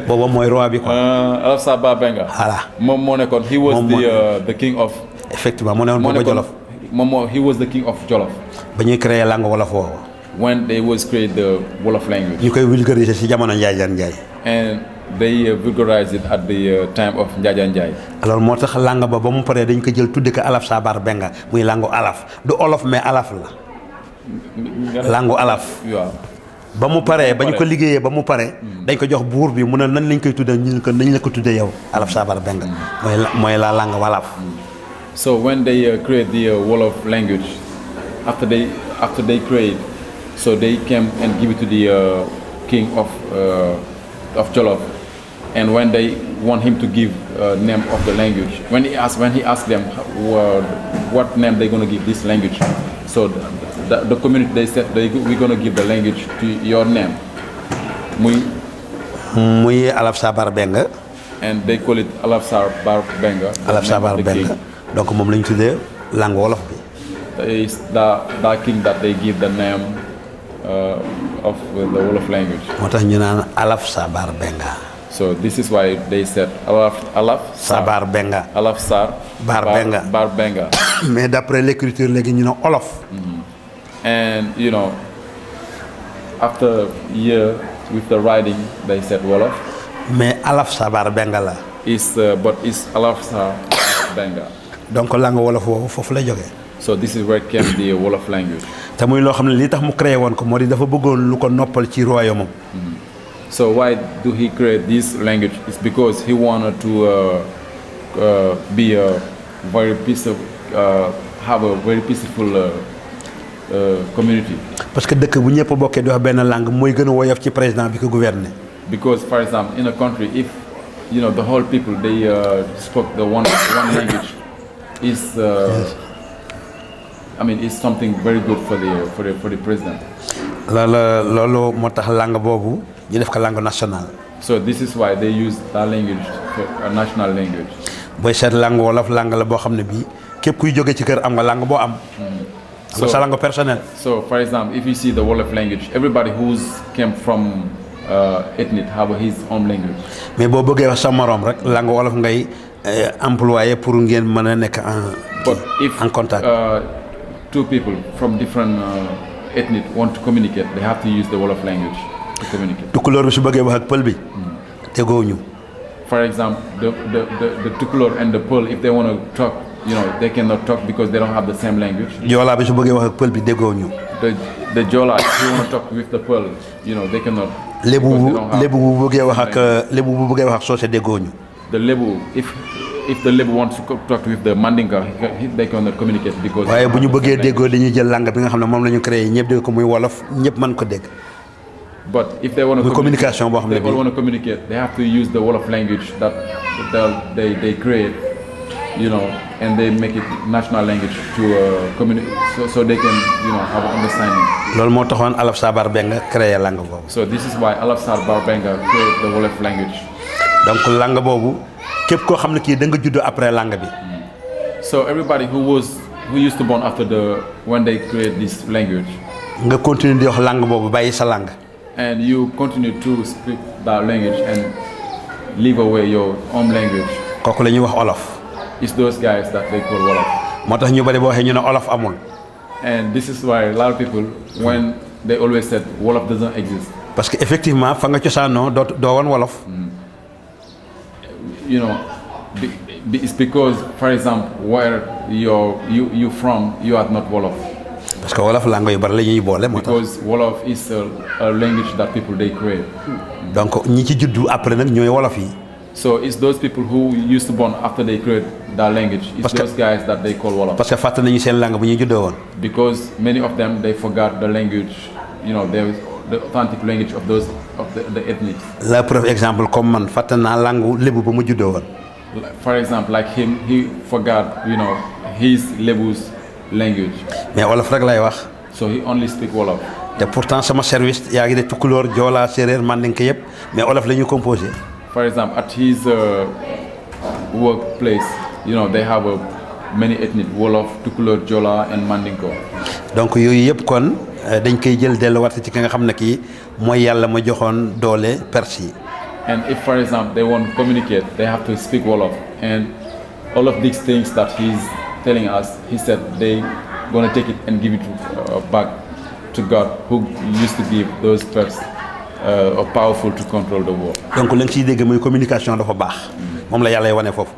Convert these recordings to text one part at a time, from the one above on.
booba mooy roi bi quoi. Alafsa Barbenga. Voilà. moom moo nekkoon he was the king of. effectivement mu ne woon booba Jolof. he was the king of Jolof. ba ñuy créer langue wolof woowu. when they was create the Wolof language. ñu koy vulgariser ci jamono Njaajaan Njaay. and they vulgarized it at the time of Njaajaan Njaay. alors moo tax langue ba mu paree dañ ko jël tudde ko Alafsa Barbenga muy langue alaf du olof mais alaf la. langue alaf. waaw. ba mu paree ba ñu ko liggéeyee ba mu paree. dañ ko jox buur bi mu ne nan lañ koy tuddee ñu ko nañ la ko tuddee yow Alafsa Barbenga. mooy la langue wolof. so when they create the Wolof language after they create. So they came and give it to the king of Jolof, and when they want him to give name of the language, when he asked them what name they're going to give this language, so the community they said we're going to give the language to your name, muy Alafsa Barbenga, and they call it Alafsa Barbenga. Alafsa Barbenga. Donc moom lañ tuddee langue wolof bi. Is the king that they give the name. Of the Wolof language. moo tax ñu naan Alafsa Barbenga. So this is why they said Alafsa Barbenga. Alafsa Barbenga. Mais d'après l'écriture léegi ñu ne olof. And you know, after year with the writing, they said Wolof. Mais Alafsa Barbenga la. But it's Alafsa Barbenga. Donc langue wolof woowu foofu la jógee. So this is where came the Wolof language. te muy loo xam ne li tax mu créé woon ko moo di dafa bëggoon lu ko noppal ci royaume. So why do he create this language? It's because he wanted to be a very peaceful, have a very peaceful community. parce que dëkk bu ñëpp bokkee di wax benn langue mooy gën a woyof ci président bi ko gouverner. Because for example in a country if you know the whole people they spoke the one language is. I mean, it's something very good for the president. loolu moo tax langue boobu ñu def ko langue nationale. So this is why they use that language for a national language. booy seet langue wolof langue la boo xam ne bii képp kuy jóge ci kër am nga langue boo am. am nga sa langue personnelle. So for example, if you see the Wolof language, everybody who's came from ethnic have his own language. mais boo bëggee wax sa morom rek langue wolof ngay employé pour ngeen mën a nekk en contact. Two people from different ethnic want to communicate, they have to use the Wolof language to communicate. Tukulóor bi su bëggee wax ak pël bi. tegoowuñu. For example, the Tukulóor and the Peul, if they want to talk, you know, they cannot talk because they don't have the same language. Joola bi su bëggee wax ak pël bi dégoowuñu. The Joola, if you want to talk with the Peul, you know, they cannot. Lébu bu bëggee wax ak Soose dégoowuñu. The Lébu, if the Lebu wants to talk with the Mandinka, they cannot communicate because. waaye bu ñu bëggee déggoo dañuy jël langue bi nga xam ne moom la ñu créé ñëpp dégg ko muy wolof ñëpp mën ko dégg. But if they want to communication boo xam ne they all want to communicate, they have to use the Wolof language that they create, you know, and they make it national language to communicate, so they can, you know, have understanding. loolu moo taxoon Alafsa Barbenga créé langue boobu. So this is why Alafsa Barbenga created the Wolof language. donc langue boobu. képp koo xam ne kii da nga judd après langue bi. So everybody who used to born after when they create this language. nga continuer di wax langue boobu bàyyi sa langue. And you continue to speak that language and leave away your own language. kooku la ñuy wax olof. It's those guys that they call Wolof. moo tax ñu bari boo waxee ñu ne olof amul. And this is why a lot of people when they always said Wolof doesn't exist. parce que effectivement fa nga cosaanoo doo woon wolof. You know, it's because, for example, where you from, you are not Wolof. parce que wolof langue yu bari la ñuy boole moo tax. Because Wolof is a language that people they create. donc ñi ci juddu après nag ñooy wolof yi. So it's those people who used to born after they create that language. It's those guys that they call Wolof. parce que fàtte nañu seen langue bu ñuy juddoo woon. Because many of them they forgot the language, you know, the authentic language of the ethnics. La preuve exemple comme man fàtte naa langue lébu ba mu juddoo woon. For example, like him, he forgot, you know, his Lebu's language. mais wolof rek lay wax. So he only speak Wolof. te pourtant sama service yaa ngi de Tukulóor Joola Séeréer Mandinka yëpp mais wolof la ñu composé. For example, at his workplace, you know, they have many ethnic Wolof, Tukulóor, Joola and Mandinko. donc yooyu yëpp kon dañ koy jël delluwaat ci ki nga xam ne kii mooy yàlla ma joxoon doole Perse yi. And if, for example, they want to communicate, they have to speak Wolof. And all of these things that he's telling us, he said they gonna take it and give it back to God, who used to give those Perse powerful to control the world. donc la nga ciy dégg mooy communication dafa baax. moom la yàlla wane foofu.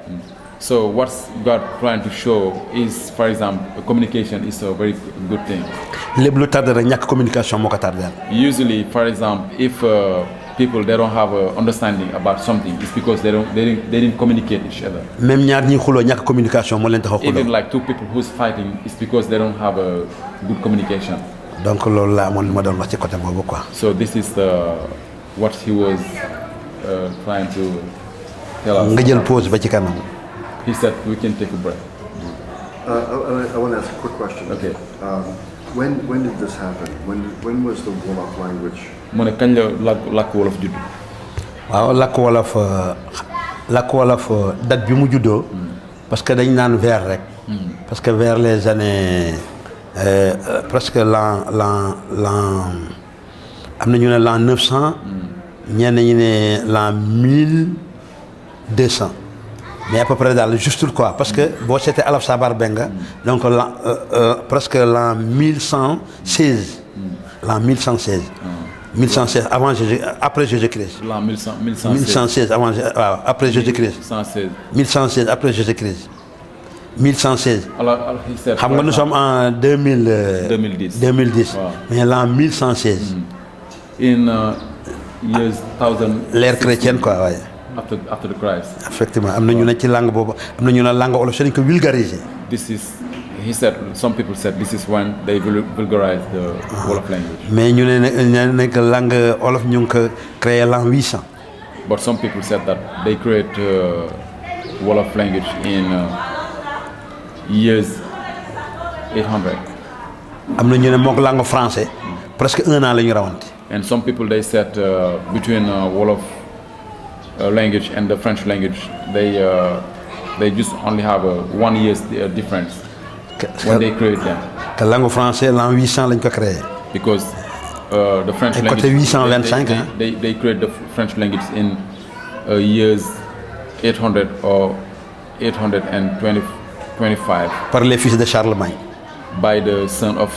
So what's God trying to show is, for example, communication is a very good thing. lépp lu tardé rek ñàkk communication moo ko tardé. Usually, for example, if people they don't have a understanding about something, it's because they didn't communicate each other. même ñaar ñi xuloo ñàkk communication moo leen tax a xuloo. Even like two people who's fighting, it's because they don't have a good communication. donc loolu la amoon li ma doon wax ci côté boobu quoi. So this is what he was trying to tell us. nga jël pause ba ci kanam. He said we can take a break. I want to ask a quick question. Okay. When did this happen? When was the Wolof language? mu ne kañ la làkk wolof judd. waaw làkk wolof date bi mu juddoo. parce que dañ naan vers rek. parce que vers les années presque l'an am na ñu ne l'an 900. ñenn ñi ne l'an 1200. mais à peu près daal juste quoi parce que boo seetee Alaf Sabar Benga donc presque l'an 1116. l'an 1116. 1116 avant après Jésus-Christ. L'an 1116. 1116 avant waaw après Jésus-Christ. 1116. 1116 après Jésus-Christ. 1116. Alors, xam nga nous sommes en 2010. 2010. Wow. mais l'an 1116. In years 1000. l'ère chrétienne quoi waaye. After the Christ. effectivement am na ñu ne ci langue boobu am na ñu ne langue olof dañ ko vulgariser. This is, he said, some people said this is when they vulgarize the Wolof language. mais ñu ne que langue olof ñu ngi ko créé l'an 800. But some people said that they create Wolof language in years 800. am na ñu ne mook langue français presque 1 an la ñu rawante. And some people they said between Wolof language and the French language, they just only have a 1 year's difference when they create them. que langue français l'an 800 lañ ko créé. Because the French language. côté 825 they create the French language in years 800 or 825. par les fils de Charlemagne. By the son of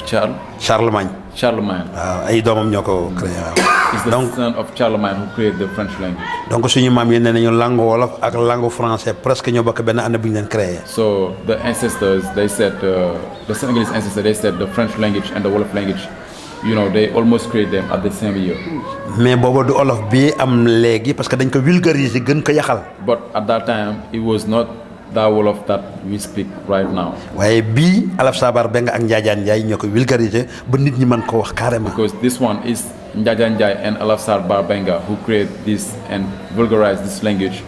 Charlemagne. waaw ay doomam ñoo ko créé waaw. It's the son of Charlemagne who created the French language. donc suñu maam yi nee nañu langue wolof ak langue français presque ñoo bokk benn année bu ñu leen créé. So the ancestors they said the Senegalese ancestors they said the French language and the Wolof language, you know, they almost create them at the same year. mais booba du olof bi am léegi parce que dañ ko vulgariser gën ko yaxal. But at that time it was not that Wolof that we speak right now. waaye bii Alaf Sabar Benga ak Njaajaan Njaay ñoo ko vulgariser ba nit ñi mën ko wax carrément. Because this one is Njaajaan Njaay and Alaf Sabar Benga who create this and vulgarize this language,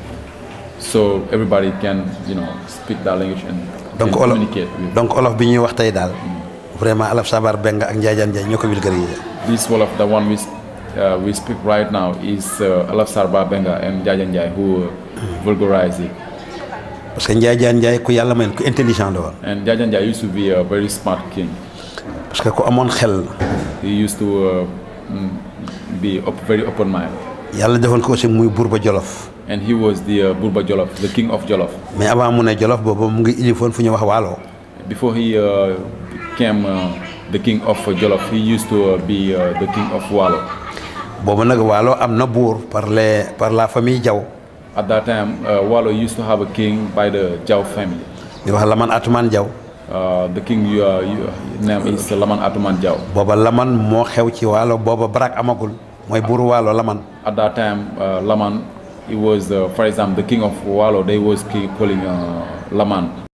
so everybody can, you know, speak that language and communicate with. donc olof bi ñuy wax tey daal vraiment Alaf Sabar Benga ak Njaajaan Njaay ñoo ko vulgariser. This Wolof, the one we speak right now, is Alaf Sabar Benga and Njaajaan Njaay who vulgarize it. parce que Njaajaan Njaay ku yàlla mayoon ku intelligent la woon. And Njaajaan Njaay used to be a very smart king. parce que ku amoon xel. He used to be very open mind. yàlla defoon ko aussi muy buur ba Jolof. And he was the Burba Jolof, the king of Jolof. mais avant mu ne Jolof boobu mu ngi ilifoon fu ñu wax Waalo. Before he became the king of Jolof, he used to be the king of Waalo. boobu nag Waalo am na buur par la famille Jaw. At that time, Waalo used to have a king by the Jaw family. di wax Laman Atumaan Jaw. The king name is Laman Atumaan Jaw. booba Laman moo xew ci Waalo booba Barak amagul mooy buuru Waalo Laman. At that time, Laman, it was, for example, the king of Waalo, they was calling Laman.